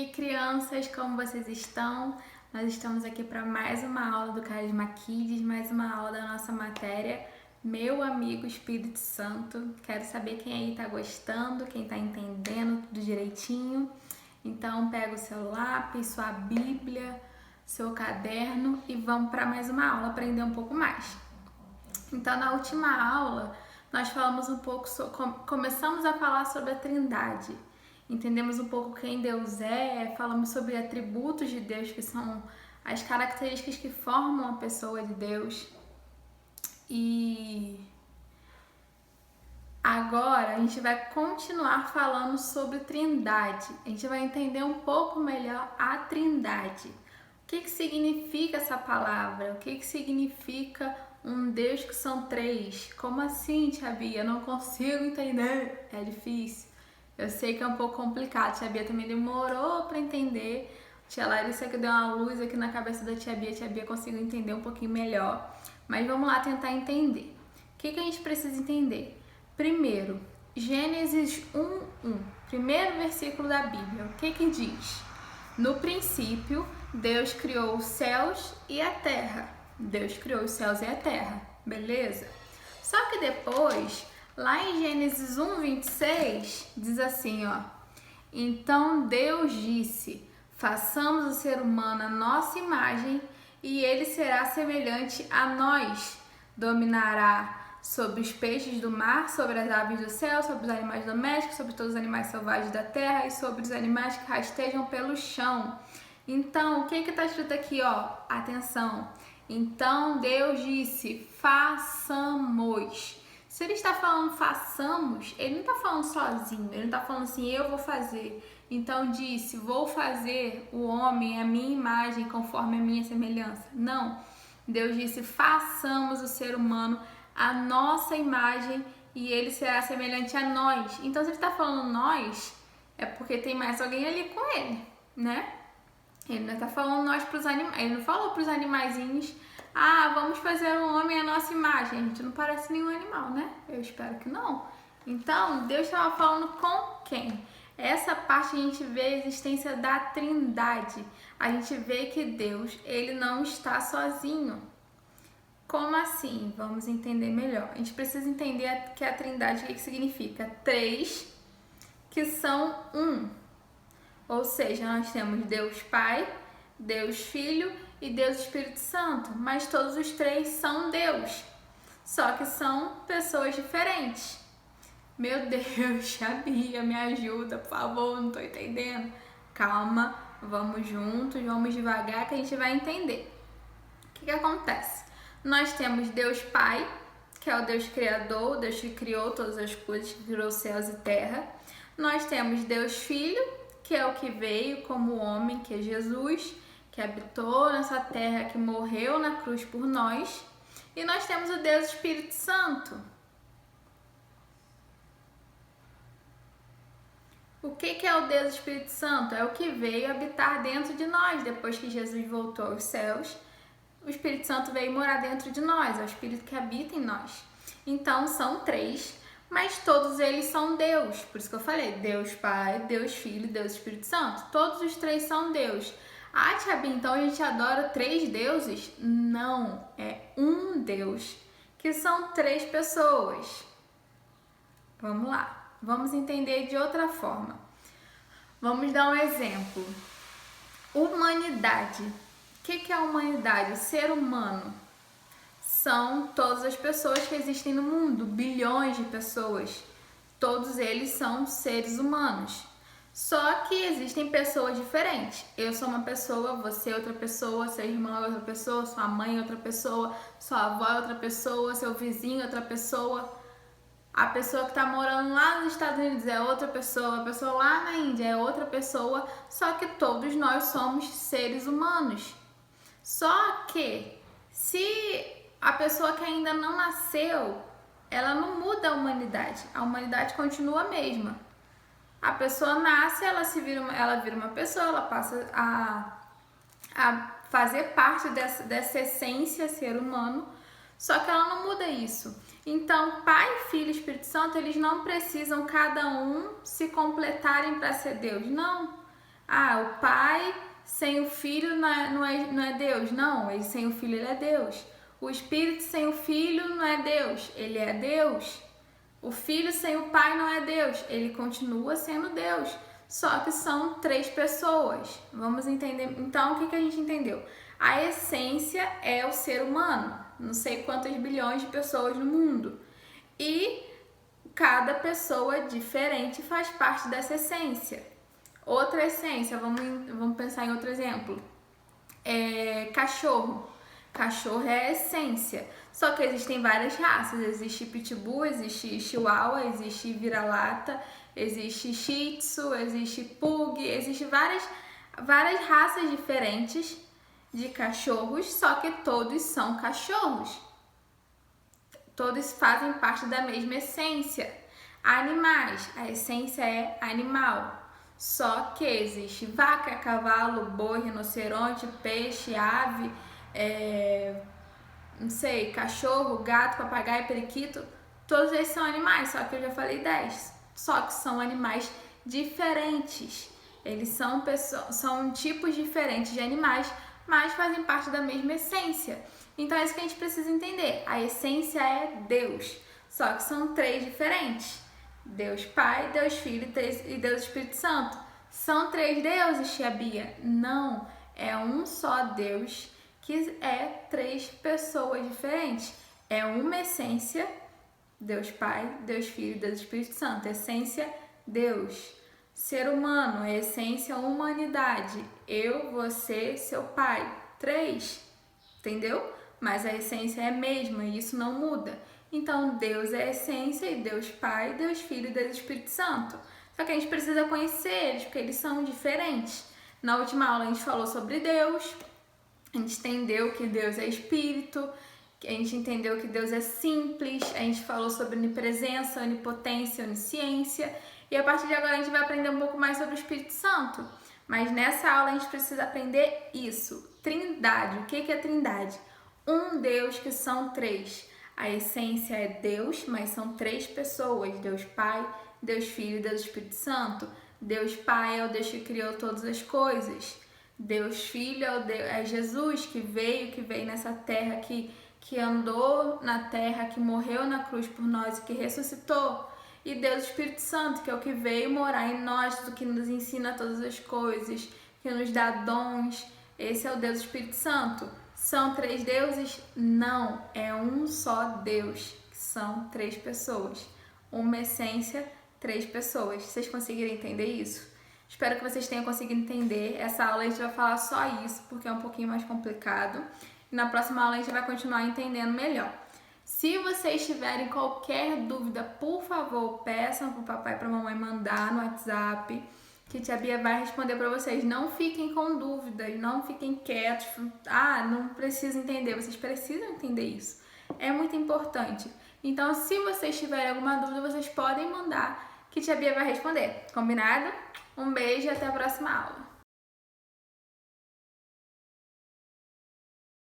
aí, crianças, como vocês estão? Nós estamos aqui para mais uma aula do Carisma Kids, mais uma aula da nossa matéria Meu Amigo Espírito Santo. Quero saber quem aí tá gostando, quem tá entendendo tudo direitinho. Então, pega o seu lápis, sua Bíblia, seu caderno e vamos para mais uma aula aprender um pouco mais. Então, na última aula, nós falamos um pouco, começamos a falar sobre a Trindade. Entendemos um pouco quem Deus é, falamos sobre atributos de Deus, que são as características que formam a pessoa de Deus. E agora a gente vai continuar falando sobre Trindade. A gente vai entender um pouco melhor a Trindade. O que significa essa palavra? O que significa um Deus que são três? Como assim, Tia Bia? Eu não consigo entender. É difícil. Eu sei que é um pouco complicado. Tia Bia também demorou para entender. Tia Larissa que deu uma luz aqui na cabeça da Tia Bia conseguiu entender um pouquinho melhor. Mas vamos lá tentar entender. O que a gente precisa entender? Primeiro, Gênesis 1:1, primeiro versículo da Bíblia. O que diz? No princípio, Deus criou os céus e a terra. Deus criou os céus e a terra, beleza? Só que depois, lá em Gênesis 1:26, diz assim, ó. Então Deus disse, façamos o ser humano à nossa imagem e ele será semelhante a nós. Dominará sobre os peixes do mar, sobre as aves do céu, sobre os animais domésticos, sobre todos os animais selvagens da terra e sobre os animais que rastejam pelo chão. Então, o que está escrito aqui, ó? Atenção. Então Deus disse, façamos. Se ele está falando façamos, ele não está falando sozinho, ele não está falando assim, eu vou fazer. Então disse, vou fazer o homem, a minha imagem, conforme a minha semelhança. Não, Deus disse, façamos o ser humano a nossa imagem e ele será semelhante a nós. Então se ele está falando nós, é porque tem mais alguém ali com ele, né? Ele não está falando nós para os animais, ele não falou para os animaizinhos, vamos fazer um homem à nossa imagem. A gente não parece nenhum animal, né? Eu espero que não. Então, Deus estava falando com quem? Essa parte a gente vê a existência da Trindade. A gente vê que Deus, ele não está sozinho. Como assim? Vamos entender melhor. A gente precisa entender que a Trindade, o que significa? Três que são um. Ou seja, nós temos Deus Pai, Deus Filho e Deus Espírito Santo, mas todos os três são Deus, só que são pessoas diferentes. Meu Deus, Bia, me ajuda, por favor, não tô entendendo. Calma, vamos juntos, vamos devagar que a gente vai entender. O que acontece? Nós temos Deus Pai, que é o Deus Criador, o Deus que criou todas as coisas, que criou céus e terra. Nós temos Deus Filho, que é o que veio como homem, que é Jesus, que habitou nessa terra, que morreu na cruz por nós. E nós temos o Deus Espírito Santo. O que é o Deus Espírito Santo? É o que veio habitar dentro de nós. Depois que Jesus voltou aos céus, o Espírito Santo veio morar dentro de nós. É o Espírito que habita em nós. Então, são três, mas todos eles são Deus. Por isso que eu falei, Deus Pai, Deus Filho e Deus Espírito Santo. Todos os três são Deus. Tia Bia, então a gente adora três deuses? Não, é um Deus, que são três pessoas. Vamos lá, vamos entender de outra forma. Vamos dar um exemplo. Humanidade. O que é a humanidade? O ser humano. São todas as pessoas que existem no mundo, bilhões de pessoas. Todos eles são seres humanos. Só que existem pessoas diferentes. Eu sou uma pessoa, você é outra pessoa, seu irmão é outra pessoa, sua mãe é outra pessoa, sua avó é outra pessoa, seu vizinho é outra pessoa. A pessoa que está morando lá nos Estados Unidos é outra pessoa, a pessoa lá na Índia é outra pessoa, só que todos nós somos seres humanos. Só que se a pessoa que ainda não nasceu, ela não muda a humanidade continua a mesma. A pessoa nasce, ela vira uma pessoa, ela passa a fazer parte dessa essência ser humano, só que ela não muda isso. Então, Pai, Filho e Espírito Santo, eles não precisam cada um se completarem para ser Deus, não. Ah, o pai sem o filho não é Deus. Não, ele sem o filho ele é Deus. O espírito sem o filho não é Deus, ele é Deus. O filho sem o pai não é Deus, ele continua sendo Deus. Só que são 3 pessoas. Vamos entender. Então, o que a gente entendeu? A essência é o ser humano. Não sei quantas bilhões de pessoas no mundo. E cada pessoa diferente faz parte dessa essência. Outra essência, vamos pensar em outro exemplo. Cachorro. Cachorro é a essência. Só que existem várias raças. Existe Pitbull, existe Chihuahua, existe Vira-Lata, existe Shih Tzu, existe Pug, existe várias raças diferentes de cachorros, só que todos são cachorros. Todos fazem parte da mesma essência. Animais, a essência é animal. Só que existe vaca, cavalo, boi, rinoceronte, peixe, ave, não sei, cachorro, gato, papagaio, periquito. Todos esses são animais, só que eu já falei 10. Só que são animais diferentes. Eles são tipos diferentes de animais, mas fazem parte da mesma essência. Então é isso que a gente precisa entender. A essência é Deus, só que são 3 diferentes. Deus Pai, Deus Filho e Deus Espírito Santo. São 3 deuses, tia Bia? Não, é um só Deus que é 3 pessoas diferentes. É uma essência, Deus Pai, Deus Filho e Deus Espírito Santo. Essência, Deus. Ser humano, essência, humanidade. Eu, você, seu pai. 3, entendeu? Mas a essência é a mesma e isso não muda. Então, Deus é a essência e Deus Pai, Deus Filho e Deus Espírito Santo. Só que a gente precisa conhecer eles, porque eles são diferentes. Na última aula a gente falou sobre Deus, a gente entendeu que Deus é Espírito, a gente entendeu que Deus é simples, a gente falou sobre onipresença, onipotência, onisciência. E a partir de agora a gente vai aprender um pouco mais sobre o Espírito Santo. Mas nessa aula a gente precisa aprender isso. Trindade. O que é Trindade? Um Deus que são 3. A essência é Deus, mas são 3 pessoas. Deus Pai, Deus Filho e Deus Espírito Santo. Deus Pai é o Deus que criou todas as coisas. Deus Filho é Jesus que veio nessa terra, que andou na terra, que morreu na cruz por nós e que ressuscitou. E Deus Espírito Santo, que é o que veio morar em nós, o que nos ensina todas as coisas, que nos dá dons. Esse é o Deus Espírito Santo. São 3 deuses? Não, é um só Deus, que são 3 pessoas. Uma essência, 3 pessoas. Vocês conseguiram entender isso? Espero que vocês tenham conseguido entender. Essa aula a gente vai falar só isso, porque é um pouquinho mais complicado. E na próxima aula a gente vai continuar entendendo melhor. Se vocês tiverem qualquer dúvida, por favor, peçam para o papai e para a mamãe mandar no WhatsApp, que tia Bia vai responder para vocês. Não fiquem com dúvidas, não fiquem quietos. Não preciso entender. Vocês precisam entender isso. É muito importante. Então, se vocês tiverem alguma dúvida, vocês podem mandar, que tia Bia vai responder. Combinado? Um beijo e até a próxima aula.